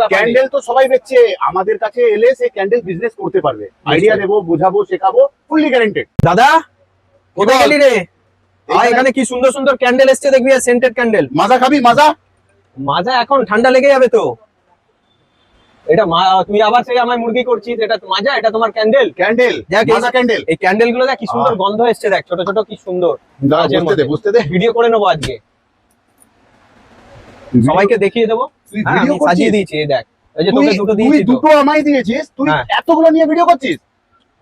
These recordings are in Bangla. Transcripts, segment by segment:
ব্যাপার। ক্যান্ডেল তো সবাই বেচছে, আমাদের কাছে এলে সে ক্যান্ডেল বিজনেস করতে পারবে। আইডিয়া দেবো, বোঝাবো, শেখাবো, ফুললি গ্যারান্টেড। দাদা কোথায় গেলি রে? এখানে কি সুন্দর সুন্দর ক্যান্ডেল এসছে দেখবি, সেন্টেড ক্যান্ডেল। মাজা খাবি? মাজা মাজা এখন ঠান্ডা লেগে যাবে তো। এটা তুই আবার সেই আমায় মুরগি করছিস, এটা মাজা, এটা তোমার ক্যান্ডেল। ক্যান্ডেল, মাজা ক্যান্ডেল। এই ক্যান্ডেল গুলো দেখ কি সুন্দর গন্ধ এসছে, দেখ ছোট ছোট কি সুন্দর। বুঝতে দে। ভিডিও করে নেবো আজকে, সবাইকে দেখিয়ে দেবো। হ্যাঁ, আমি সাজিয়ে দিয়েছি, এই দেখ। এই যে তোকে দুটো দিয়েছি, দুটো আমায় দিয়েছিস, তুই এতগুলো নিয়ে ভিডিও করছিস?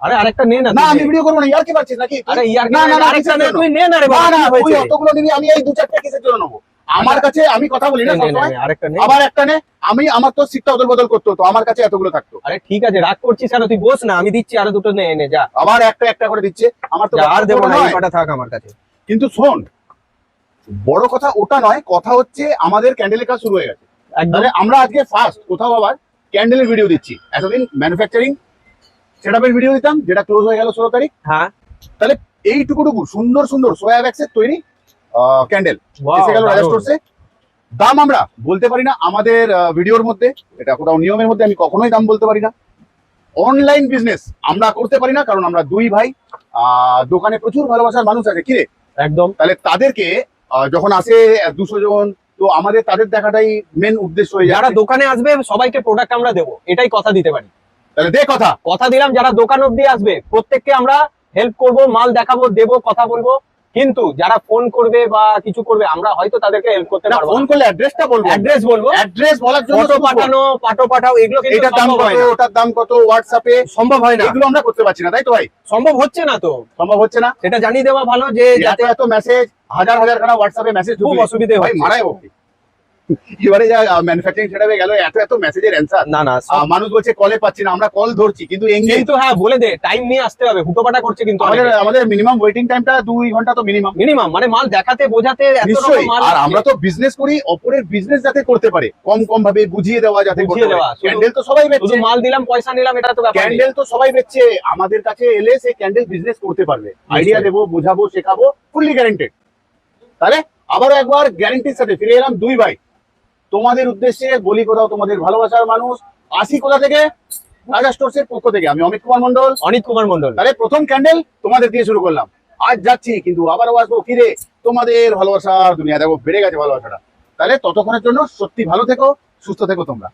আরে আরেকটা নে না। না আমি ভিডিও করব না, ইয়ার কি পাচ্ছিস নাকি? আরে ইয়ার কি? না না আরেকটা নে, তুই নে না রে বাবা। না তুই অতগুলো নিবি, আমি এই দু চারটা কিসের জন্য নেবো? আমার কাছে আমি কথা বলি না সবসময়। আরেকটা নে, আবার একটা নে। আমার তো সিটটা অদল বদল করতে হতো, আমার কাছে এতগুলো থাকতো। আরে ঠিক আছে, রাগ করছিস কেন? তুই বস না, আমি দিচ্ছি, আরো দুটো নে এনে যা। আবার একটা একটা করে দিচ্ছে, আমার তো আর দেবো না, এই কটা থাক আমার কাছে। কিন্তু শোন, বড় কথা ওটা নয়, কথা হচ্ছে আমাদের ক্যান্ডেলের কাজ শুরু হয়ে গেছে। তাহলে আমরা আজকে ফার্স্ট কোথাও আবার ক্যান্ডেলের ভিডিও দিচ্ছি। এতদিন ম্যানুফ্যাকচারিং সেটআপের ভিডিও দিতাম, যেটা ক্লোজ হয়ে গেল 16 তারিখ। হ্যাঁ, তাহলে এইটুকুটুকু সুন্দর সুন্দর সোয়া ব্যাক্সের তৈরি ক্যান্ডেল এসে গেল রাজা স্টোরসে। দাম আমরা বলতে পারি না আমাদের ভিডিওর মধ্যে, এটা কোথাও নিয়মের মধ্যে আমি কখনোই দাম বলতে পারি না। অনলাইন বিজনেস আমরা করতে পারি না, কারণ আমরা দুই ভাই, দোকানে প্রচুর ভালোবাসার মানুষ আছে, কিরে? একদম। তাহলে তাদেরকে যখন আসে 200 জন, তো আমাদের তাদের দেখাটাই মেন উদ্দেশ্য হয়ে যায়। যারা দোকানে আসবে সবাইকে প্রোডাক্ট আমরা দেবো, এটাই কথা দিতে পারি। তাহলে দে কথা দিলাম, যারা দোকান অব্দি আসবে প্রত্যেককে আমরা হেল্প করব, মাল দেখাবো, দেবো, কথা বলবো। কিন্তু যারা ফোন করবে বা কিছু করবে, আমরা হয়তো তাদেরকে হেল্প করতে পারবো। ফোন করলে অ্যাড্রেসটা বলবো, অ্যাড্রেস বলার জন্য ফটো পাঠানো, পাঠাও, এগুলো কিন্তু এটার দাম কত, ওটার দাম কত, হোয়াটসঅ্যাপে সম্ভব হয় না। এগুলো আমরা করতে পারছি না, তাই তো ভাই? সম্ভব হচ্ছে না তো, সম্ভব হচ্ছে না। সেটা জানিয়ে দেওয়া ভালো, যে যাতে এত মেসেজ, হাজার খানা হোয়াটসঅ্যাপে মেসেজ, খুব অসুবিধে হয়, মারাই হোক। এবারে যা ম্যানুফ্যাকচারিং সেটআপে গেল, এত মেসেজের অ্যানসার। না মানুষ বলছে কলে পাচ্ছি না, আমরা কল ধরছি কিন্তু হ্যাঁ বলে দে, টাইম নিয়ে আসতে হবে, হুটোপাটা করছে কিন্তু আমাদের মিনিমাম ওয়েটিং টাইমটা 2 ঘন্টা তো মিনিমাম, মানে মাল দেখাতে বোঝাতে এত রকম মাল। আর আমরা তো বিজনেস করি, অপরের বিজনেস যাতে করতে পারে, কম ভাবে বুঝিয়ে দেওয়া যাতে করতে পারে। ক্যান্ডেল তো সবাই বেচছে, শুধু মাল দিলাম, পয়সা নিলাম, এটা তো ব্যাপার। ক্যান্ডেল তো সবাই বেচছে, আমাদের কাছে এলে সে ক্যান্ডেল বিজনেস করতে পারবে। আইডিয়া দেবো, বোঝাবো, শেখাবো, ফুললি গ্যারান্টেড। তাহলে আবারও একবার গ্যারান্টির সাথে ফিরে এলাম দুই ভাই, তোমাদের উদ্দেশ্যে বলি, কোথাও তোমাদের ভালোবাসার মানুষ আসি, কোথা থেকে? রাজা স্টোরসের পক্ষ থেকে। আমি অমিত কুমার মন্ডল। তাহলে প্রথম ক্যান্ডেল তোমাদের দিয়ে শুরু করলাম, আজ যাচ্ছি, কিন্তু আবারও আসবো ফিরে। তোমাদের ভালোবাসার দুনিয়া দেখো বেড়ে গেছে ভালোবাসাটা। তাহলে ততক্ষণের জন্য সত্যি ভালো থেকো, সুস্থ থেকো তোমরা।